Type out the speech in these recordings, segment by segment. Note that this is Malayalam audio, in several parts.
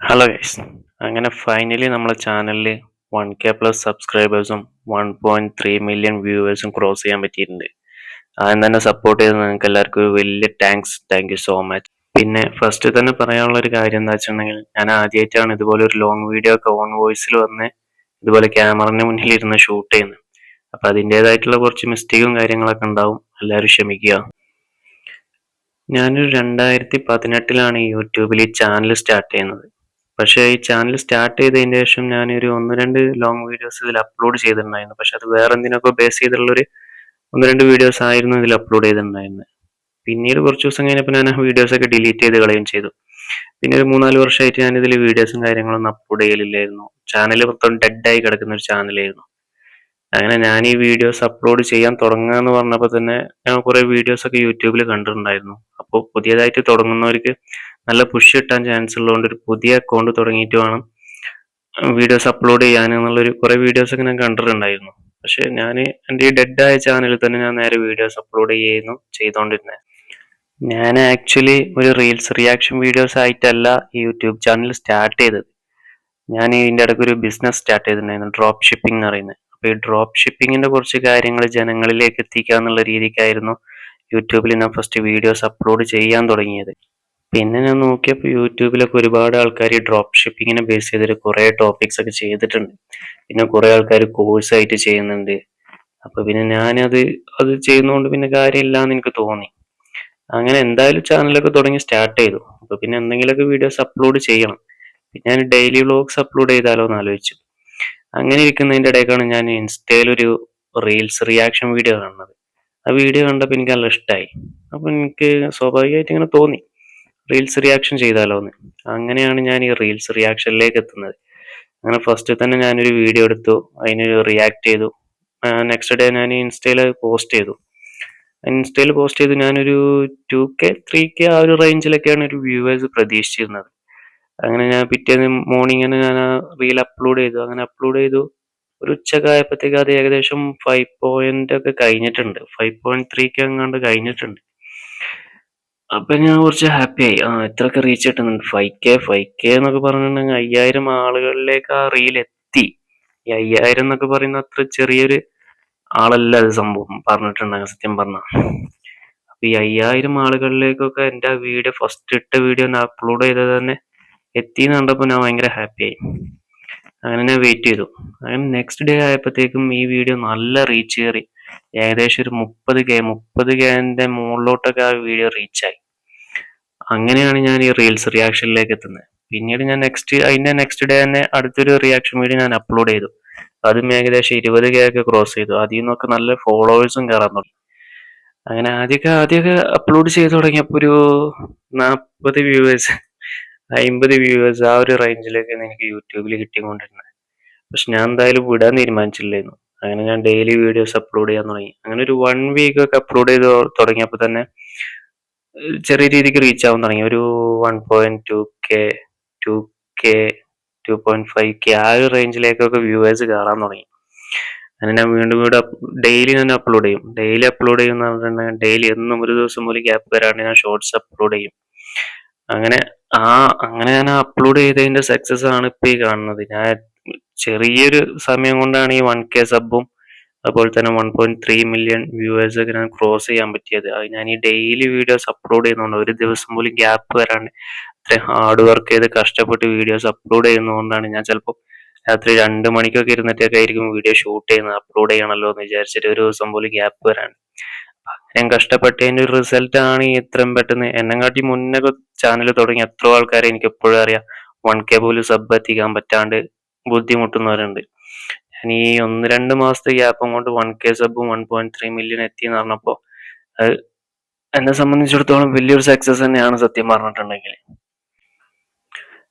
ഹലോ ഗൈസ്, അങ്ങനെ ഫൈനലി നമ്മളെ ചാനലിൽ 1K+ സബ്സ്ക്രൈബേഴ്സും 1.3 മില്യൺ വ്യൂവേഴ്സും ക്രോസ് ചെയ്യാൻ പറ്റിയിട്ടുണ്ട്. ആദ്യം തന്നെ സപ്പോർട്ട് ചെയ്ത് നിങ്ങൾക്ക് എല്ലാവർക്കും ഒരു വലിയ താങ്ക് യു സോ മച്ച്. പിന്നെ ഫസ്റ്റ് തന്നെ പറയാനുള്ള ഒരു കാര്യം എന്താ വെച്ചിട്ടുണ്ടെങ്കിൽ, ഞാൻ ആദ്യമായിട്ടാണ് ഇതുപോലെ ഒരു ലോങ് വീഡിയോ ഒക്കെ ഓൺ വോയിസിൽ വന്ന് ഇതുപോലെ ക്യാമറയുടെ മുന്നിൽ ഇരുന്ന് ഷൂട്ട് ചെയ്യുന്നത്. അപ്പം അതിൻ്റെതായിട്ടുള്ള കുറച്ച് മിസ്റ്റേക്കും കാര്യങ്ങളൊക്കെ ഉണ്ടാവും, എല്ലാവരും ക്ഷമിക്കുക. ഞാനൊരു 2018 യൂട്യൂബിൽ ഈ ചാനൽ സ്റ്റാർട്ട് ചെയ്യുന്നത്. പക്ഷേ ഈ ചാനൽ സ്റ്റാർട്ട് ചെയ്തതിന് ശേഷം ഞാനൊരു 1-2 ലോങ് വീഡിയോസ് ഇതിൽ അപ്ലോഡ് ചെയ്തിട്ടുണ്ടായിരുന്നു. പക്ഷെ അത് വേറെ എന്തിനൊക്കെ ബേസ് ചെയ്തിട്ടുള്ളൊരു 1-2 വീഡിയോസ് ആയിരുന്നു ഇതിൽ അപ്ലോഡ് ചെയ്തിട്ടുണ്ടായിരുന്നത്. പിന്നീട് കുറച്ച് ദിവസം കഴിഞ്ഞപ്പോൾ ഞാൻ ആ വീഡിയോസ് ഒക്കെ ഡിലീറ്റ് ചെയ്ത് കളയുകയും ചെയ്തു. പിന്നെ ഒരു 3-4 വർഷമായിട്ട് ഞാൻ ഇതിൽ വീഡിയോസും കാര്യങ്ങളൊന്നും അപ്ലോഡ് ചെയ്യലില്ലായിരുന്നു. ചാനൽ മൊത്തം ഡെഡായി കിടക്കുന്ന ഒരു ചാനലായിരുന്നു. അങ്ങനെ ഞാൻ ഈ വീഡിയോസ് അപ്ലോഡ് ചെയ്യാൻ തുടങ്ങുക എന്ന് പറഞ്ഞപ്പോൾ തന്നെ ഞാൻ കുറേ വീഡിയോസ് ഒക്കെ യൂട്യൂബിൽ കണ്ടിട്ടുണ്ടായിരുന്നു. അപ്പോൾ പുതിയതായിട്ട് തുടങ്ങുന്നവർക്ക് നല്ല പുഷ് കിട്ടാൻ ചാൻസ് ഉള്ളതുകൊണ്ട് ഒരു പുതിയ അക്കൗണ്ട് തുടങ്ങിയിട്ട് വേണം വീഡിയോസ് അപ്ലോഡ് ചെയ്യാൻ എന്നുള്ളൊരു കുറേ വീഡിയോസ് ഒക്കെ ഞാൻ കണ്ടിട്ടുണ്ടായിരുന്നു. പക്ഷെ ഞാൻ എൻ്റെ ഈ ഡെഡായ ചാനലിൽ തന്നെ ഞാൻ നേരെ വീഡിയോസ് അപ്ലോഡ് ചെയ്തുകൊണ്ടിരുന്നത്. ഞാൻ ആക്ച്വലി ഒരു റീൽസ് റിയാക്ഷൻ വീഡിയോസ് ആയിട്ടല്ല ഈ യൂട്യൂബ് ചാനൽ സ്റ്റാർട്ട് ചെയ്തത്. ഞാൻ ഇതിൻ്റെ ഇടയ്ക്ക് ഒരു ബിസിനസ് സ്റ്റാർട്ട് ചെയ്തിട്ടുണ്ടായിരുന്നു, ഡ്രോപ്പ് ഷിപ്പിംഗ് എന്ന് പറയുന്നത്. അപ്പോൾ ഈ ഡ്രോപ്പ് ഷിപ്പിങ്ങിൻ്റെ കുറച്ച് കാര്യങ്ങൾ ജനങ്ങളിലേക്ക് എത്തിക്കുക എന്നുള്ള രീതിക്കായിരുന്നു യൂട്യൂബിൽ ഞാൻ ഫസ്റ്റ് വീഡിയോസ് അപ്ലോഡ് ചെയ്യാൻ തുടങ്ങിയത്. പിന്നെ ഞാൻ നോക്കിയപ്പോൾ യൂട്യൂബിലൊക്കെ ഒരുപാട് ആൾക്കാർ ഡ്രോപ്പ് ഷിപ്പിങ്ങിനെ ബേസ് ചെയ്തിട്ട് കുറേ ടോപ്പിക്സ് ഒക്കെ ചെയ്തിട്ടുണ്ട്. പിന്നെ കുറേ ആൾക്കാർ കോഴ്സായിട്ട് ചെയ്യുന്നുണ്ട്. അപ്പോൾ പിന്നെ അത് ചെയ്യുന്നതുകൊണ്ട് പിന്നെ കാര്യമില്ല എന്ന് എനിക്ക് തോന്നി. അങ്ങനെ എന്തായാലും ചാനലൊക്കെ തുടങ്ങി സ്റ്റാർട്ട് ചെയ്തു. അപ്പോൾ പിന്നെ എന്തെങ്കിലുമൊക്കെ വീഡിയോസ് അപ്ലോഡ് ചെയ്യണം. പിന്നെ ഞാൻ ഡെയിലി വ്ളോഗ്സ് അപ്ലോഡ് ചെയ്താലോ എന്ന് ആലോചിച്ചു. അങ്ങനെ ഇരിക്കുന്നതിൻ്റെ ഇടയ്ക്കാണ് ഞാൻ ഇൻസ്റ്റയിലൊരു റീൽസ് റിയാക്ഷൻ വീഡിയോ കാണുന്നത്. ആ വീഡിയോ കണ്ടപ്പോൾ എനിക്ക് നല്ല ഇഷ്ടമായി. അപ്പോൾ എനിക്ക് സ്വാഭാവികമായിട്ട് ഇങ്ങനെ തോന്നി റീൽസ് റിയാക്ഷൻ ചെയ്താലോ എന്ന്. അങ്ങനെയാണ് ഞാൻ ഈ റീൽസ് റിയാക്ഷനിലേക്ക് എത്തുന്നത്. അങ്ങനെ ഫസ്റ്റ് തന്നെ ഞാനൊരു വീഡിയോ എടുത്തു, അതിനൊരു റിയാക്ട് ചെയ്തു. നെക്സ്റ്റ് ഡേ ഞാൻ ഇൻസ്റ്റയിൽ പോസ്റ്റ് ചെയ്തു. ഞാനൊരു 2K 3K ആ ഒരു റേഞ്ചിലൊക്കെയാണ് ഒരു വ്യൂവേഴ്സ് പ്രതീക്ഷിച്ചിരുന്നത്. അങ്ങനെ ഞാൻ പിറ്റേന്ന് മോർണിംഗ് തന്നെ ഞാൻ ആ റീൽ അങ്ങനെ അപ്ലോഡ് ചെയ്തു. ഒരു ഉച്ചയൊക്കെ ആയപ്പോഴത്തേക്ക് അത് ഏകദേശം 5 ഒക്കെ കഴിഞ്ഞിട്ടുണ്ട്, 5.3K എങ്ങാണ്ട് കഴിഞ്ഞിട്ടുണ്ട്. അപ്പൊ ഞാൻ കുറച്ച് ഹാപ്പി ആയി. ഇത്രയൊക്കെ റീച്ച് കിട്ടുന്നുണ്ട്. 5K എന്നൊക്കെ പറഞ്ഞിട്ടുണ്ടെങ്കിൽ 5000 ആളുകളിലേക്ക് ആ റീൽ എത്തി. ഈ 5000 എന്നൊക്കെ പറയുന്ന അത്ര ചെറിയൊരു ആളല്ല അത് സംഭവം പറഞ്ഞിട്ടുണ്ടെങ്കിൽ, സത്യം പറഞ്ഞ. അപ്പൊ ഈ 5000 ആളുകളിലേക്കൊക്കെ എൻ്റെ ആ വീഡിയോ, ഫസ്റ്റ് ഇട്ട വീഡിയോ ഞാൻ അപ്ലോഡ് ചെയ്തത് തന്നെ എത്തിന്ന് കണ്ടപ്പോൾ ഞാൻ ഭയങ്കര ഹാപ്പി ആയി. അങ്ങനെ ഞാൻ വെയിറ്റ് ചെയ്തു. അങ്ങനെ നെക്സ്റ്റ് ഡേ ആയപ്പോഴത്തേക്കും ഈ വീഡിയോ നല്ല റീച്ച് കയറി. ഏകദേശം ഒരു 30Kന്റെ മുകളിലോട്ടൊക്കെ ആ വീഡിയോ റീച്ചായി. അങ്ങനെയാണ് ഞാൻ ഈ റീൽസ് റിയാക്ഷനിലേക്ക് എത്തുന്നത്. പിന്നീട് ഞാൻ അതിന്റെ നെക്സ്റ്റ് ഡേ തന്നെ അടുത്തൊരു റിയാക്ഷൻ വീഡിയോ ഞാൻ അപ്ലോഡ് ചെയ്തു. അതും ഏകദേശം 20K ഒക്കെ ക്രോസ് ചെയ്തു. അതിൽ നിന്നൊക്കെ നല്ല ഫോളോവേഴ്സും കയറാൻ തുടങ്ങി. അങ്ങനെ ആദ്യമൊക്കെ അപ്ലോഡ് ചെയ്ത് തുടങ്ങിയപ്പോൾ ഒരു 40 വ്യൂവേഴ്സ്, 50 വ്യൂവേഴ്സ് ആ ഒരു റേഞ്ചിലേക്കാണ് എനിക്ക് യൂട്യൂബിൽ കിട്ടിക്കൊണ്ടിരുന്നത്. പക്ഷെ ഞാൻ എന്തായാലും വിടാൻ തീരുമാനിച്ചില്ലായിരുന്നു. അങ്ങനെ ഞാൻ ഡെയിലി വീഡിയോസ് അപ്ലോഡ് ചെയ്യാൻ തുടങ്ങി. അങ്ങനെ ഒരു 1 വീക്ക് ഒക്കെ അപ്ലോഡ് ചെയ്ത് തുടങ്ങിയപ്പോൾ തന്നെ ചെറിയ രീതിക്ക് റീച്ച് ആവാൻ തുടങ്ങി. ഒരു 1.2K 2K 2.5K ആ ഒരു റേഞ്ചിലേക്കൊക്കെ വ്യൂവേഴ്സ് കയറാൻ തുടങ്ങി. അങ്ങനെ ഞാൻ വീണ്ടും ഡെയിലി ഞാൻ അപ്ലോഡ് ചെയ്യും. ഡെയിലി അപ്ലോഡ് ചെയ്യുന്ന പറഞ്ഞിട്ടുണ്ടെങ്കിൽ ഡെയിലി എന്നും ഒരു ദിവസം പോലും ഗ്യാപ്പ് വരാണ്ട് ഞാൻ ഷോർട്സ് അപ്ലോഡ് ചെയ്യും. അങ്ങനെ അങ്ങനെ ഞാൻ അപ്ലോഡ് ചെയ്തതിന്റെ സക്സസ് ആണ് ഇപ്പൊ ഈ കാണുന്നത്. ഞാൻ ചെറിയൊരു സമയം കൊണ്ടാണ് ഈ 1K സബും അതുപോലെ തന്നെ 1.3 മില്യൺ വ്യൂവേഴ്സ് ഒക്കെ ഞാൻ ക്രോസ് ചെയ്യാൻ പറ്റിയത്. അത് ഞാൻ ഈ ഡെയിലി വീഡിയോസ് അപ്ലോഡ് ചെയ്യുന്നതുകൊണ്ട്, ഒരു ദിവസം പോലും ഗ്യാപ്പ് വരാണ്ട് ഇത്രയും ഹാർഡ് വർക്ക് ചെയ്ത് കഷ്ടപ്പെട്ട് വീഡിയോസ് അപ്ലോഡ് ചെയ്യുന്നതുകൊണ്ടാണ്. ഞാൻ ചിലപ്പോൾ രാത്രി 2 മണിക്കൊക്കെ ഇരുന്നിട്ടൊക്കെ ആയിരിക്കും വീഡിയോ ഷൂട്ട് ചെയ്യുന്നത്. അപ്ലോഡ് ചെയ്യണമല്ലോ എന്ന് വിചാരിച്ചിട്ട് ഒരു ദിവസം പോലും ഗ്യാപ്പ് വരാണ്ട്. ഞാൻ കഷ്ടപ്പെട്ടതിന്റെ ഒരു റിസൾട്ട് ആണ് ഈ ഇത്രയും പെട്ടെന്ന്. എന്നെക്കാട്ടി മുന്നേ ചാനൽ തുടങ്ങി എത്രയോ ആൾക്കാരെ എനിക്ക് എപ്പോഴും അറിയാം 1K പോലും സബ് എത്തിക്കാൻ പറ്റാണ്ട് ബുദ്ധിമുട്ടുന്നവരുണ്ട്. ഞാൻ ഈ 1-2 മാസത്തെ ഗ്യാപ്പും കൊണ്ട് 1K സബും 1.3 മില്യൺ എത്തി എന്ന് പറഞ്ഞപ്പോൾ അത് എന്നെ സംബന്ധിച്ചിടത്തോളം വലിയൊരു സക്സസ് തന്നെയാണ്, സത്യം പറഞ്ഞിട്ടുണ്ടെങ്കിൽ.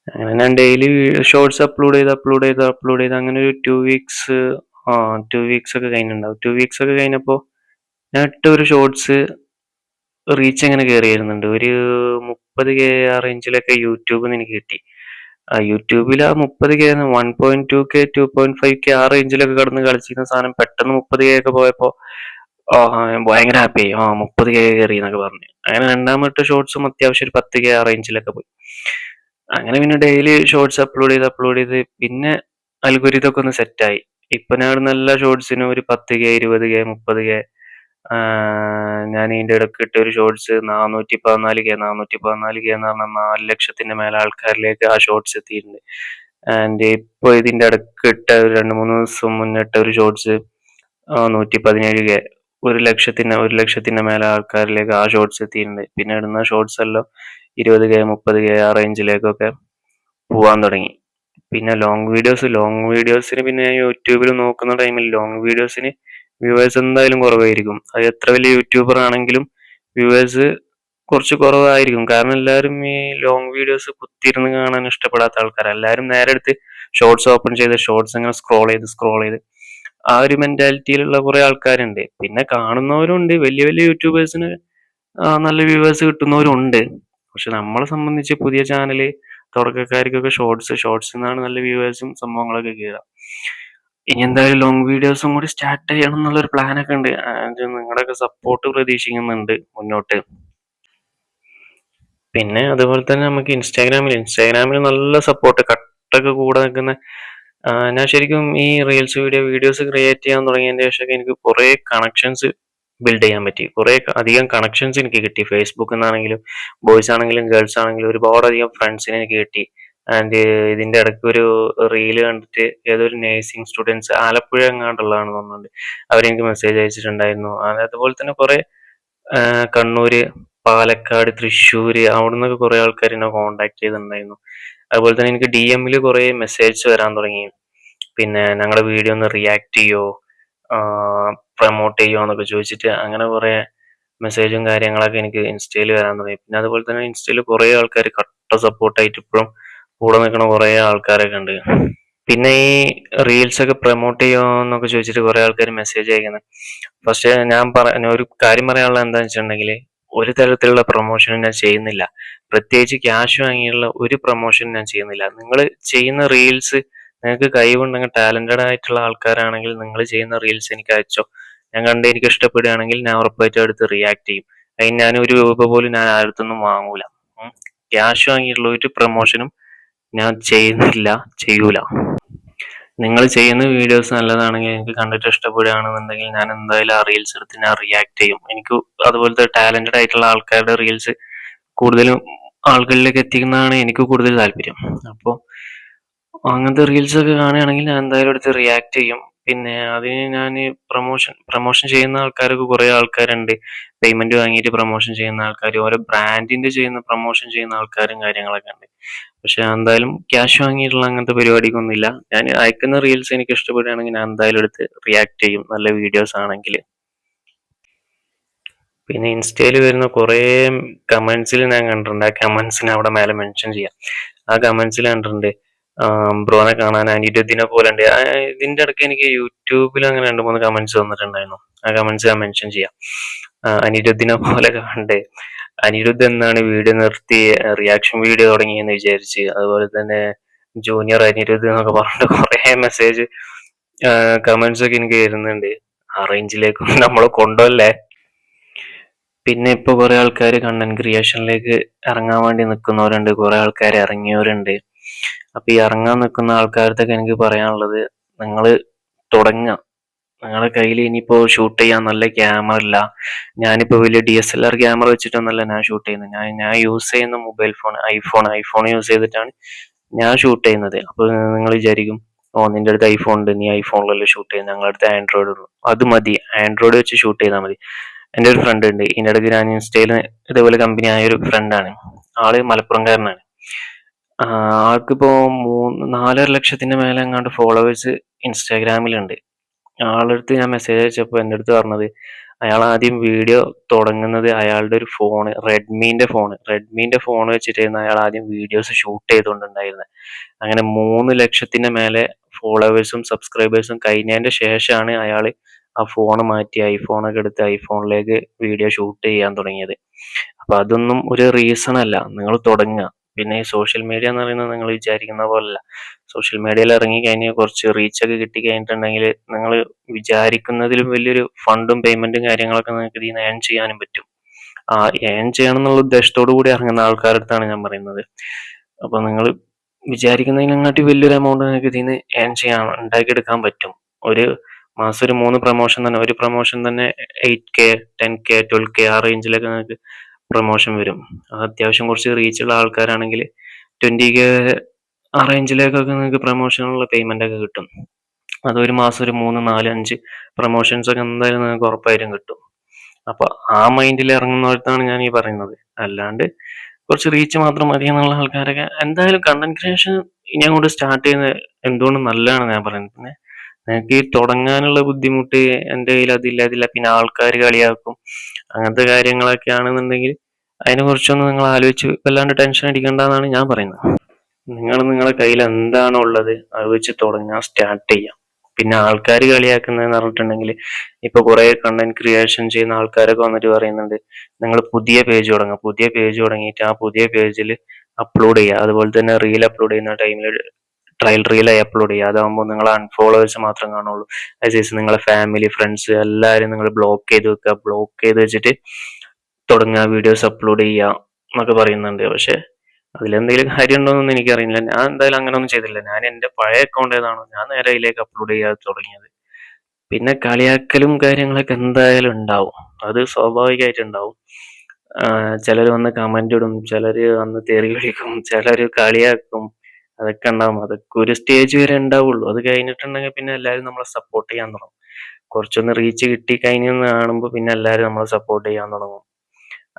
അങ്ങനെ ഞാൻ ഡെയിലി ഷോർട്സ് അപ്ലോഡ് ചെയ്ത് അങ്ങനെ ഒരു 2 വീക്സ് 2 വീക്സ് ഒക്കെ കഴിഞ്ഞിട്ടുണ്ടാവും. 2 വീക്സ് ഒക്കെ കഴിഞ്ഞപ്പോൾ ഞാൻ ഇട്ട ഒരു ഷോർട്സ് റീച്ച് എങ്ങനെ കയറി വരുന്നുണ്ട്. ഒരു 30K ആ റേഞ്ചിലൊക്കെ യൂട്യൂബിൽ നിന്ന് എനിക്ക് കിട്ടി. യൂട്യൂബിൽ ആ 30K 1.2K 2.5K ആ റേഞ്ചിലൊക്കെ കിടന്ന് കളിച്ചിരുന്ന സാധനം പെട്ടെന്ന് 30K ഒക്കെ പോയപ്പോൾ ഭയങ്കര ഹാപ്പി ആയി. 30K കയറി എന്നൊക്കെ പറഞ്ഞു. അങ്ങനെ രണ്ടാമത്തെ ഷോർട്സും അത്യാവശ്യം ഒരു 10K ആ റേഞ്ചിലൊക്കെ പോയി. അങ്ങനെ പിന്നെ ഡെയിലി ഷോർട്സ് അപ്ലോഡ് ചെയ്ത് പിന്നെ അൽഗോരിതം ഒക്കെ ഒന്ന് സെറ്റായി. ഇപ്പൊ ഞാൻ നല്ല ഷോർട്സിന് ഒരു 10K 20K 30K ഞാൻ ഇതിന്റെ ഇടയ്ക്ക് ഇട്ട ഒരു ഷോർട്സ് 414K എന്ന് പറഞ്ഞാൽ 4 ലക്ഷത്തിന്റെ മേലെ ആൾക്കാരിലേക്ക് ആ ഷോർട്സ് എത്തിയിട്ടുണ്ട്. ആൻഡ് ഇപ്പൊ ഇതിന്റെ ഇടയ്ക്ക് ഇട്ട 2-3 ദിവസം മുന്നേ ഇട്ട ഒരു ഷോർട്സ് 117K 1 ലക്ഷത്തിന്റെ മേലെ ആൾക്കാരിലേക്ക് ആ ഷോർട്സ് എത്തിയിട്ടുണ്ട്. പിന്നെ ഇടുന്ന ഷോർട്സ് എല്ലാം 20K 30K ആ റേഞ്ചിലേക്കൊക്കെ പോവാൻ തുടങ്ങി. പിന്നെ ലോങ് വീഡിയോസിന് പിന്നെ ഞാൻ യൂട്യൂബിൽ നോക്കുന്ന ടൈമിൽ ലോങ് വീഡിയോസിന് വ്യൂവേഴ്സ് എന്തായാലും കുറവായിരിക്കും. അത് എത്ര വലിയ യൂട്യൂബർ ആണെങ്കിലും വ്യൂവേഴ്സ് കുറച്ച് കുറവായിരിക്കും. കാരണം എല്ലാവരും ഈ ലോങ് വീഡിയോസ് കുത്തിയിരുന്ന് കാണാൻ ഇഷ്ടപ്പെടാത്ത ആൾക്കാരാണ്. എല്ലാവരും നേരെ എടുത്ത് ഷോർട്സ് ഓപ്പൺ ചെയ്ത് ഷോർട്സ് അങ്ങനെ സ്ക്രോൾ ചെയ്ത് ആ ഒരു മെന്റാലിറ്റിയിലുള്ള കുറെ ആൾക്കാരുണ്ട്. പിന്നെ കാണുന്നവരുണ്ട്, വലിയ വലിയ യൂട്യൂബേഴ്സിന് നല്ല വ്യൂവേഴ്സ് കിട്ടുന്നവരുണ്ട്. പക്ഷെ നമ്മളെ സംബന്ധിച്ച് പുതിയ ചാനല് തുടക്കക്കാർക്കൊക്കെ ഷോർട്സ് നിന്നാണ് നല്ല വ്യൂവേഴ്സും സംഭവങ്ങളൊക്കെ കയറുക. ഇനി എന്തായാലും ലോങ് വീഡിയോസും കൂടി സ്റ്റാർട്ട് ചെയ്യണം എന്നുള്ളൊരു പ്ലാനൊക്കെ ഉണ്ട്. നിങ്ങളുടെയൊക്കെ സപ്പോർട്ട് പ്രതീക്ഷിക്കുന്നുണ്ട് മുന്നോട്ട്. പിന്നെ അതുപോലെ തന്നെ നമുക്ക് ഇൻസ്റ്റാഗ്രാമിൽ നല്ല സപ്പോർട്ട് കട്ടൊക്കെ കൂടെ നിൽക്കുന്ന ഞാൻ ശരിക്കും ഈ വീഡിയോസ് ക്രിയേറ്റ് ചെയ്യാൻ തുടങ്ങിയതിന് ശേഷമൊക്കെ എനിക്ക് കുറേ കണക്ഷൻസ് ബിൽഡ് ചെയ്യാൻ പറ്റി. കുറേ അധികം കണക്ഷൻസ് എനിക്ക് കിട്ടി. ഫേസ്ബുക്കിൽ നിന്നാണെങ്കിലും ബോയ്സ് ആണെങ്കിലും ഗേൾസ് ആണെങ്കിലും ഒരുപാടധികം ഫ്രണ്ട്സിനെ എനിക്ക് കിട്ടി. ആൻഡ് ഇതിന്റെ ഇടയ്ക്ക് ഒരു റീല് കണ്ടിട്ട് ഏതൊരു നേഴ്സിംഗ് സ്റ്റുഡൻസ് ആലപ്പുഴ എങ്ങാണ്ടുള്ളതാണെന്ന് തോന്നുന്നുണ്ട്, അവരെനിക്ക് മെസ്സേജ് അയച്ചിട്ടുണ്ടായിരുന്നു. അതുപോലെ തന്നെ കുറെ കണ്ണൂര്, പാലക്കാട്, തൃശ്ശൂര് അവിടെ നിന്നൊക്കെ കുറെ ആൾക്കാർ എന്നെ കോണ്ടാക്ട് ചെയ്തിട്ടുണ്ടായിരുന്നു. അതുപോലെ തന്നെ എനിക്ക് DM-ൽ കുറെ മെസ്സേജ് വരാൻ തുടങ്ങി. പിന്നെ ഞങ്ങളുടെ വീഡിയോ ഒന്ന് റിയാക്ട് ചെയ്യോ, പ്രൊമോട്ട് ചെയ്യോ എന്നൊക്കെ ചോദിച്ചിട്ട് അങ്ങനെ കുറെ മെസ്സേജും കാര്യങ്ങളൊക്കെ എനിക്ക് ഇൻസ്റ്റയിൽ വരാൻ തുടങ്ങി. പിന്നെ അതുപോലെ തന്നെ ഇൻസ്റ്റയിൽ കുറെ ആൾക്കാർ കട്ട സപ്പോർട്ടായിട്ട് ഇപ്പോഴും കൂടെ നിൽക്കുന്ന കുറെ ആൾക്കാരൊക്കെ ഉണ്ട്. പിന്നെ ഈ റീൽസ് ഒക്കെ പ്രൊമോട്ട് ചെയ്യുമോ എന്നൊക്കെ ചോദിച്ചിട്ട് കുറെ ആൾക്കാർ മെസ്സേജ് അയക്കുന്നത്. പക്ഷെ ഞാൻ ഒരു കാര്യം പറയാനുള്ളത് എന്താണെന്ന് വെച്ചിട്ടുണ്ടെങ്കിൽ ഒരു തരത്തിലുള്ള പ്രൊമോഷനും ഞാൻ ചെയ്യുന്നില്ല. പ്രത്യേകിച്ച് ക്യാഷ് വാങ്ങിയുള്ള ഒരു പ്രൊമോഷനും ഞാൻ ചെയ്യുന്നില്ല. നിങ്ങൾ ചെയ്യുന്ന റീൽസ്, നിങ്ങൾക്ക് കഴിവുണ്ടെങ്കിൽ ടാലന്റഡ് ആയിട്ടുള്ള ആൾക്കാരാണെങ്കിൽ നിങ്ങൾ ചെയ്യുന്ന റീൽസ് എനിക്ക് അയച്ചോ. ഞാൻ കണ്ട് എനിക്ക് ഇഷ്ടപ്പെടുകയാണെങ്കിൽ ഞാൻ ഉറപ്പായിട്ടും അടുത്ത് റിയാക്ട് ചെയ്യും. അതിന് ഞാൻ ഒരു രൂപ പോലും ഞാൻ ആരുടെ വാങ്ങൂല. ക്യാഷ് വാങ്ങിയിട്ടുള്ള ഒരു പ്രൊമോഷനും ഞാൻ ചെയ്യുന്നില്ല, ചെയ്യൂല. നിങ്ങൾ ചെയ്യുന്ന വീഡിയോസ് നല്ലതാണെങ്കിൽ എനിക്ക് കണ്ടിട്ട് ഇഷ്ടപ്പെടുകയാണെന്നുണ്ടെങ്കിൽ ഞാൻ എന്തായാലും ആ റീൽസ് എടുത്ത് ഞാൻ റിയാക്ട് ചെയ്യും. എനിക്ക് അതുപോലത്തെ ടാലന്റഡ് ആയിട്ടുള്ള ആൾക്കാരുടെ റീൽസ് കൂടുതലും ആളുകളിലേക്ക് എത്തിക്കുന്നതാണ് എനിക്ക് കൂടുതൽ താല്പര്യം. അപ്പോൾ അങ്ങനത്തെ റീൽസ് ഒക്കെ കാണുകയാണെങ്കിൽ ഞാൻ എന്തായാലും എടുത്ത് റിയാക്ട് ചെയ്യും. പിന്നെ അതിന് ഞാൻ പ്രൊമോഷൻ ചെയ്യുന്ന ആൾക്കാരൊക്കെ കുറെ ആൾക്കാരുണ്ട്. പേയ്മെന്റ് വാങ്ങിയിട്ട് പ്രൊമോഷൻ ചെയ്യുന്ന ആൾക്കാർ, ഓരോ ബ്രാൻഡിന്റെ പ്രൊമോഷൻ ചെയ്യുന്ന ആൾക്കാരും കാര്യങ്ങളൊക്കെ ഉണ്ട്. പക്ഷെ എന്തായാലും ക്യാഷ് വാങ്ങിയിട്ടുള്ള അങ്ങനത്തെ പരിപാടിക്കൊന്നുമില്ല. ഞാൻ അയക്കുന്ന റീൽസ് എനിക്ക് ഇഷ്ടപ്പെടുകയാണെങ്കിൽ ഞാൻ എന്തായാലും എടുത്ത് റിയാക്ട് ചെയ്യും, നല്ല വീഡിയോസ് ആണെങ്കിൽ. പിന്നെ ഇൻസ്റ്റയിൽ വരുന്ന കുറേ കമന്റ്സിൽ ഞാൻ കണ്ടിട്ടുണ്ട്. ആ കമന്റ്സിന് അവിടെ മേലെ മെൻഷൻ ചെയ്യാം. ആ കമന്റ്സിൽ കണ്ടിട്ടുണ്ട് ബ്രോനെ കാണാൻ അനിരുദ്ധിനെ പോലെ ഉണ്ട്. ഇതിന്റെ ഇടയ്ക്ക് എനിക്ക് യൂട്യൂബിൽ അങ്ങനെ 2-3 കമന്റ്സ് വന്നിട്ടുണ്ടായിരുന്നു. ആ കമന്റ്സ് ഞാൻ മെൻഷൻ ചെയ്യാം. അനിരുദ്ധിനെ പോലെ കണ്ട്, അനിരുദ്ധ് എന്നാണ് വീഡിയോ നിർത്തി റിയാക്ഷൻ വീഡിയോ തുടങ്ങിയെന്ന് വിചാരിച്ച്, അതുപോലെ തന്നെ ജൂനിയർ അനിരുദ്ധ് എന്നൊക്കെ പറഞ്ഞിട്ട് കുറെ മെസ്സേജ് കമന്റ്സ് ഒക്കെ എനിക്ക് വരുന്നുണ്ട്. ആ റേഞ്ചിലേക്ക് നമ്മൾ കൊണ്ടുവല്ലേ. പിന്നെ ഇപ്പൊ കുറെ ആൾക്കാർ കണ്ടന്റ് ക്രിയേഷനിലേക്ക് ഇറങ്ങാൻ വേണ്ടി നിൽക്കുന്നവരുണ്ട്, കുറെ ആൾക്കാർ ഇറങ്ങിയവരുണ്ട്. അപ്പൊ ഈ ഇറങ്ങാൻ നിൽക്കുന്ന ആൾക്കാർക്കൊക്കെ എനിക്ക് പറയാനുള്ളത്, നിങ്ങൾ തുടങ്ങുക. നിങ്ങളുടെ കയ്യിൽ ഇനിയിപ്പോ ഷൂട്ട് ചെയ്യാൻ നല്ല ക്യാമറ ഇല്ല. ഞാനിപ്പോ വലിയ DSLR ക്യാമറ വെച്ചിട്ടൊന്നല്ല ഞാൻ ഷൂട്ട് ചെയ്യുന്നത്. ഞാൻ യൂസ് ചെയ്യുന്ന മൊബൈൽ ഫോൺ ഐഫോൺ യൂസ് ചെയ്തിട്ടാണ് ഞാൻ ഷൂട്ട് ചെയ്യുന്നത്. അപ്പൊ നിങ്ങൾ വിചാരിക്കും, ഓ നിന്റെ അടുത്ത് ഐഫോൺ ഉണ്ട്, നീ ഐഫോണിലല്ലേ ഷൂട്ട് ചെയ്യുന്നത്, ഞങ്ങളുടെ അടുത്ത് ആൻഡ്രോയിഡ് ഉള്ളൂ. അത് മതി, ആൻഡ്രോയിഡ് വെച്ച് ഷൂട്ട് ചെയ്താൽ മതി. എൻ്റെ ഒരു ഫ്രണ്ട് ഉണ്ട്, ഇതിനിടയ്ക്ക് ഞാൻ ഇൻസ്റ്റയിൽ ഇതേപോലെ കമ്പനി ആയ ഒരു ഫ്രണ്ടാണ്. ആള് മലപ്പുറംകാരനാണ്. ആൾക്കിപ്പോ 4.5 ലക്ഷത്തിന്റെ മേലെ എങ്ങാണ്ട് ഫോളോവേഴ്സ് ഇൻസ്റ്റാഗ്രാമിലുണ്ട്. ആളടുത്ത് ഞാൻ മെസ്സേജ് അയച്ചപ്പോൾ എൻ്റെ അടുത്ത് പറഞ്ഞത്, അയാൾ ആദ്യം വീഡിയോ തുടങ്ങുന്നത് അയാളുടെ ഒരു റെഡ്മീന്റെ ഫോൺ വെച്ചിട്ടായിരുന്നു അയാൾ ആദ്യം വീഡിയോസ് ഷൂട്ട് ചെയ്തുകൊണ്ടുണ്ടായിരുന്നത്. അങ്ങനെ 3 ലക്ഷത്തിന്റെ മേലെ ഫോളോവേഴ്സും സബ്സ്ക്രൈബേഴ്സും കഴിഞ്ഞതിന്റെ ശേഷമാണ് അയാൾ ആ ഫോൺ മാറ്റി ഐഫോണൊക്കെ എടുത്ത് ഐഫോണിലേക്ക് വീഡിയോ ഷൂട്ട് ചെയ്യാൻ തുടങ്ങിയത്. അപ്പൊ അതൊന്നും ഒരു റീസൺ അല്ല, നിങ്ങൾ തുടങ്ങുക. പിന്നെ ഈ സോഷ്യൽ മീഡിയ എന്ന് പറയുന്നത് നിങ്ങൾ വിചാരിക്കുന്ന പോലല്ല. സോഷ്യൽ മീഡിയയിൽ ഇറങ്ങി കഴിഞ്ഞാൽ കുറച്ച് റീച്ചൊക്കെ കിട്ടി കഴിഞ്ഞിട്ടുണ്ടെങ്കിൽ നിങ്ങൾ വിചാരിക്കുന്നതിലും വലിയൊരു ഫണ്ടും പേയ്മെന്റും കാര്യങ്ങളൊക്കെ നിങ്ങൾക്ക് ഇതിൽ നിന്ന് ഏൺ ചെയ്യാനും പറ്റും. ഏൺ ചെയ്യണം എന്നുള്ള ഉദ്ദേശത്തോടു കൂടി ഇറങ്ങുന്ന ആൾക്കാരുടെ അടുത്താണ് ഞാൻ പറയുന്നത്. അപ്പൊ നിങ്ങൾ വിചാരിക്കുന്നതിനെക്കാട്ടി വലിയൊരു എമൗണ്ട് നിങ്ങൾക്ക് ഇതിന്ന് ഉണ്ടാക്കിയെടുക്കാൻ പറ്റും. ഒരു മാസം ഒരു 3 പ്രൊമോഷൻ തന്നെ, ഒരു പ്രൊമോഷൻ തന്നെ 8K, 10K, 12K ആ റേഞ്ചിലൊക്കെ നിങ്ങൾക്ക് പ്രൊമോഷൻ വരും. അത്യാവശ്യം കുറച്ച് റീച്ചുള്ള ആൾക്കാരാണെങ്കിൽ 20K ആ റേഞ്ചിലേക്കൊക്കെ നിങ്ങൾക്ക് പ്രൊമോഷനുള്ള പേയ്മെന്റ് ഒക്കെ കിട്ടും. അത് ഒരു മാസം ഒരു 3, 4, 5 പ്രൊമോഷൻസ് ഒക്കെ എന്തായാലും നിങ്ങൾക്ക് ഉറപ്പായിട്ടും കിട്ടും. അപ്പൊ ആ മൈൻഡിൽ ഇറങ്ങുന്നിടത്താണ് ഞാൻ ഈ പറയുന്നത്. അല്ലാണ്ട് കുറച്ച് റീച്ച് മാത്രം മതി എന്നുള്ള ആൾക്കാരൊക്കെ എന്തായാലും കണ്ടന്റ് ക്രിയേഷൻ ഇനി അങ്ങോട്ട് സ്റ്റാർട്ട് ചെയ്യുന്നത് എന്തുകൊണ്ടും നല്ലതാണ് ഞാൻ പറയുന്നത്. പിന്നെ നിങ്ങൾക്ക് ഈ തുടങ്ങാനുള്ള ബുദ്ധിമുട്ട് എൻ്റെ കയ്യിൽ അതില്ല, പിന്നെ ആൾക്കാർ കളിയാക്കും, അങ്ങനത്തെ കാര്യങ്ങളൊക്കെ ആണെന്നുണ്ടെങ്കിൽ അതിനെ കുറിച്ചൊന്നും നിങ്ങൾ ആലോചിച്ച് വല്ലാണ്ട് ടെൻഷൻ അടിക്കേണ്ടെന്നാണ് ഞാൻ പറയുന്നത്. നിങ്ങൾ നിങ്ങളുടെ കയ്യിൽ എന്താണോ ഉള്ളത് അത് വെച്ച് തുടങ്ങാൻ സ്റ്റാർട്ട് ചെയ്യാം. പിന്നെ ആൾക്കാർ കളിയാക്കുന്നതെന്ന് പറഞ്ഞിട്ടുണ്ടെങ്കിൽ ഇപ്പൊ കുറെ കണ്ടന്റ് ക്രിയേഷൻ ചെയ്യുന്ന ആൾക്കാരൊക്കെ വന്നിട്ട് പറയുന്നുണ്ട്, നിങ്ങൾ പുതിയ പേജ് തുടങ്ങുക, പുതിയ പേജ് തുടങ്ങിയിട്ട് ആ പുതിയ പേജിൽ അപ്ലോഡ് ചെയ്യുക. അതുപോലെ തന്നെ റീൽ അപ്ലോഡ് ചെയ്യുന്ന ടൈമിൽ ട്രയൽ റീലായി അപ്ലോഡ് ചെയ്യുക. അതാകുമ്പോൾ നിങ്ങൾ അൺഫോളോവേഴ്സ് മാത്രം കാണുള്ളൂ. അതിനുശേഷം നിങ്ങളെ ഫാമിലി ഫ്രണ്ട്സ് എല്ലാവരും നിങ്ങൾ ബ്ലോക്ക് ചെയ്ത് വെക്കുക. ബ്ലോക്ക് ചെയ്ത് വെച്ചിട്ട് തുടങ്ങുക, വീഡിയോസ് അപ്ലോഡ് ചെയ്യുക എന്നൊക്കെ പറയുന്നുണ്ട്. പക്ഷെ അതിലെന്തെങ്കിലും കാര്യം ഉണ്ടോയെന്നൊന്നും എനിക്കറിയില്ല. ഞാൻ എന്തായാലും അങ്ങനെ ഒന്നും ചെയ്തില്ല. ഞാൻ എൻ്റെ പഴയ അക്കൗണ്ട് ഏതാണോ ഞാൻ നേരെ അതിലേക്ക് അപ്ലോഡ് ചെയ്യാൻ തുടങ്ങിയത്. പിന്നെ കളിയാക്കലും കാര്യങ്ങളൊക്കെ എന്തായാലും ഉണ്ടാവും, അത് സ്വാഭാവികമായിട്ട് ഉണ്ടാവും. ചിലർ വന്ന് കമന്റ് ഇടും, ചിലർ വന്ന് തെറി വിളിക്കും, ചിലർ കളിയാക്കും, അതൊക്കെ ഉണ്ടാവും. അതൊക്കെ ഒരു സ്റ്റേജ് വരെ ഉണ്ടാവുള്ളൂ. അത് കഴിഞ്ഞിട്ടുണ്ടെങ്കിൽ പിന്നെ എല്ലാവരും നമ്മളെ സപ്പോർട്ട് ചെയ്യാൻ തുടങ്ങും. കുറച്ചൊന്ന് റീച്ച് കിട്ടി കഴിഞ്ഞെന്ന് കാണുമ്പോൾ പിന്നെ എല്ലാവരും നമ്മളെ സപ്പോർട്ട് ചെയ്യാൻ തുടങ്ങും.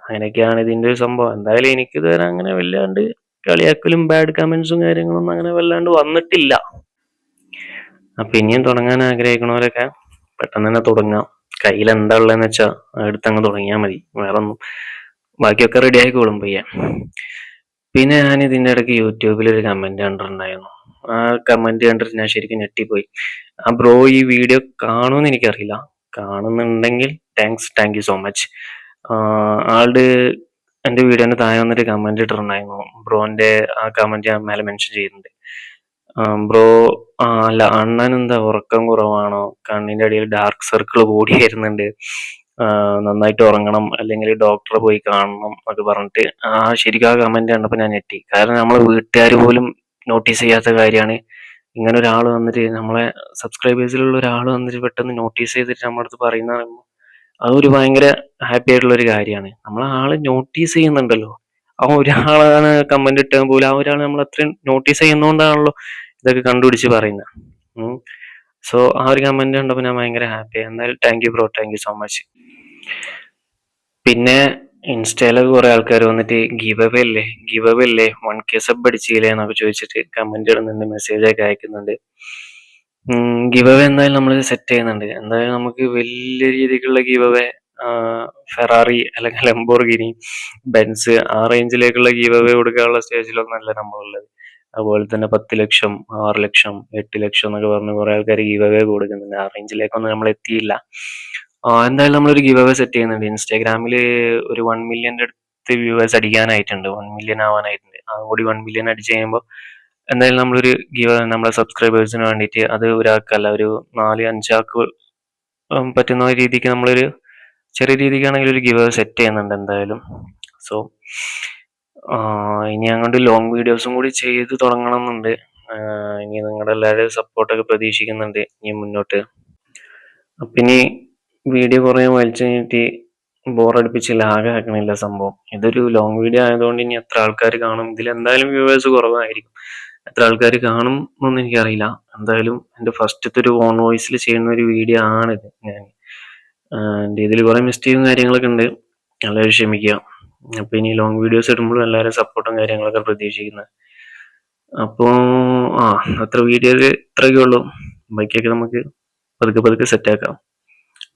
അങ്ങനെയൊക്കെയാണ് ഇതിന്റെ ഒരു സംഭവം. എന്തായാലും എനിക്ക് ഇതുവരെ അങ്ങനെ വല്ലാണ്ട് കളിയാക്കലും ബാഡ് കമന്റ്സും കാര്യങ്ങളൊന്നും അങ്ങനെ വല്ലാണ്ട് വന്നിട്ടില്ല. അപ്പൊ ഇനിയും തുടങ്ങാൻ ആഗ്രഹിക്കണവരൊക്കെ പെട്ടെന്ന് തന്നെ തുടങ്ങാം. കയ്യിൽ എന്താ ഉള്ളതെന്ന് വെച്ചാൽ എടുത്തങ്ങ് തുടങ്ങിയാൽ മതി. വേറെ ഒന്നും, ബാക്കിയൊക്കെ റെഡി ആയിക്കോളും പയ്യെ. പിന്നെ ഞാൻ ഇതിന്റെ ഇടയ്ക്ക് യൂട്യൂബിൽ ഒരു കമന്റ് കണ്ടിട്ടുണ്ടായിരുന്നു. ആ കമന്റ് കണ്ടിട്ട് ഞാൻ ശരിക്കും ഞെട്ടിപ്പോയി. ആ ബ്രോ ഈ വീഡിയോ കാണുമെന്ന് എനിക്കറിയില്ല, കാണുന്നുണ്ടെങ്കിൽ താങ്ക് യു സോ മച്ച്. ആളുടെ എൻ്റെ വീഡിയോന്റെ താഴെ വന്നിട്ട് കമന്റ് ഇട്ടിട്ടുണ്ടായിരുന്നു. ബ്രോന്റെ ആ കമന്റ് ഞാൻ മേലെ മെൻഷൻ ചെയ്യുന്നുണ്ട്. ബ്രോ, അല്ല അണ്ണൻ എന്താ ഉറക്കം കുറവാണോ, കണ്ണിന്റെ അടിയിൽ ഡാർക്ക് സർക്കിൾ കൂടി വരുന്നുണ്ട്, നന്നായിട്ട് ഉറങ്ങണം, അല്ലെങ്കിൽ ഡോക്ടറെ പോയി കാണണം എന്നൊക്കെ പറഞ്ഞിട്ട് ശരിക്കും ആ കമന്റ് കണ്ടപ്പോൾ ഞാൻ ഞെട്ടി. കാരണം നമ്മളെ വീട്ടുകാർ പോലും നോട്ടീസ് ചെയ്യാത്ത കാര്യമാണ്. ഇങ്ങനെ ഒരാൾ വന്നിട്ട്, നമ്മളെ സബ്സ്ക്രൈബേഴ്സിലുള്ള ഒരാൾ വന്നിട്ട് പെട്ടെന്ന് നോട്ടീസ് ചെയ്തിട്ട് നമ്മുടെ അടുത്ത് പറയുന്ന പറയുമ്പോൾ അതൊരു ഭയങ്കര ഹാപ്പി ആയിട്ടുള്ള ഒരു കാര്യമാണ്. നമ്മളെ ആള് നോട്ടീസ് ചെയ്യുന്നുണ്ടല്ലോ. ആ ഒരാളാണ് കമന്റ് ഇട്ടാൽ പോലും ആ ഒരാൾ നമ്മൾ അത്രയും നോട്ടീസ് ചെയ്യുന്നോണ്ടാണല്ലോ ഇതൊക്കെ കണ്ടുപിടിച്ച് പറയുന്നത്. സോ ആ ഒരു കമന്റ് കണ്ടപ്പോൾ ഞാൻ ഭയങ്കര ഹാപ്പിയായി. എന്തായാലും thank you bro, thank you so much. പിന്നെ ഇൻസ്റ്റയിലൊക്കെ കുറെ ആൾക്കാർ വന്നിട്ട് ഗിവ് അവേ അല്ലേ 1K സബ് അടിച്ചില്ലേ എന്നൊക്കെ ചോദിച്ചിട്ട് കമന്റ് ഇടുന്നുണ്ട്, മെസ്സേജ് ഒക്കെ അയക്കുന്നുണ്ട്. ഗിവ് അവേ എന്തായാലും നമ്മൾ സെറ്റ് ചെയ്യുന്നുണ്ട്. എന്തായാലും നമുക്ക് വലിയ രീതിക്കുള്ള ഗിവ് അവേ, ഫെറാറി അല്ലെങ്കിൽ ലംബോർഗിനി, ബെൻസ് ആ റേഞ്ചിലേക്കുള്ള ഗിവ് അവേ കൊടുക്കാനുള്ള സ്റ്റേജിലൊന്നല്ല നമ്മളുള്ളത്. അതുപോലെ തന്നെ 10 ലക്ഷം, 6 ലക്ഷം, 8 ലക്ഷം എന്നൊക്കെ പറഞ്ഞ് കുറെ ആൾക്കാർ ഗിവ് അവേ കൊടുക്കുന്നുണ്ട്. ആ റേഞ്ചിലേക്കൊന്നും നമ്മൾ എത്തിയില്ല. എന്തായാലും നമ്മളൊരു ഗിവ് അവേ സെറ്റ് ചെയ്യുന്നുണ്ട്. ഇൻസ്റ്റാഗ്രാമിൽ ഒരു 1 മില്യന്റെ അടുത്ത് വ്യൂവേഴ്സ് അടിക്കാനായിട്ടുണ്ട്, 1 മില്യൺ ആവാനായിട്ടുണ്ട്. അതും കൂടി 1 മില്യൺ അടിച്ച് കഴിയുമ്പോൾ എന്തായാലും നമ്മളൊരു ഗിവ് നമ്മളെ സബ്സ്ക്രൈബേഴ്സിന് വേണ്ടിയിട്ട്, അത് ഒരാൾക്കല്ല ഒരു 4-5 ആൾക്ക് പറ്റുന്ന രീതിക്ക് നമ്മളൊരു ചെറിയ രീതിക്കാണെങ്കിൽ ഒരു ഗിവ് അവേ സെറ്റ് ചെയ്യുന്നുണ്ട് എന്തായാലും. സോ ഇനി അങ്ങോട്ട് ലോങ് വീഡിയോസും കൂടി ചെയ്ത് തുടങ്ങണം എന്നുണ്ട്. ഇനി നിങ്ങളുടെ എല്ലാവരുടെയും സപ്പോർട്ടൊക്കെ പ്രതീക്ഷിക്കുന്നുണ്ട് ഇനി മുന്നോട്ട്. അപ്പം ഇനി വീഡിയോ കുറേ വലിച്ചു കഴിഞ്ഞിട്ട് ബോറടിപ്പിച്ച് ലാഗ് ആക്കണില്ല സംഭവം. ഇതൊരു ലോങ് വീഡിയോ ആയതുകൊണ്ട് ഇനി എത്ര ആൾക്കാർ കാണും, ഇതിലെന്തായാലും വ്യൂവേഴ്സ് കുറവായിരിക്കും. എത്ര ആൾക്കാർ കാണും എന്നൊന്നും എനിക്കറിയില്ല. എന്തായാലും എൻ്റെ ഫസ്റ്റത്തെ ഒരു ഓൺ വോയിസിൽ ചെയ്യുന്ന ഒരു വീഡിയോ ആണിത്. എൻ്റെ ഇതിൽ കുറേ മിസ്റ്റേക്കും കാര്യങ്ങളൊക്കെ ഉണ്ട്, എല്ലാവരും ക്ഷമിക്കുക. അപ്പോൾ ഇനി ലോങ് വീഡിയോസ് ഇടുമ്പോഴും എല്ലാവരും സപ്പോർട്ടും കാര്യങ്ങളൊക്കെ പ്രതീക്ഷിക്കുന്നത്. അപ്പോൾ അത്ര വീഡിയോയിൽ ഇത്രയൊക്കെ ഉള്ളൂ. ബാക്കിയൊക്കെ നമുക്ക് പതുക്കെ സെറ്റാക്കാം.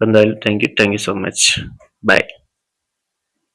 എന്തായാലും thank you so much. By.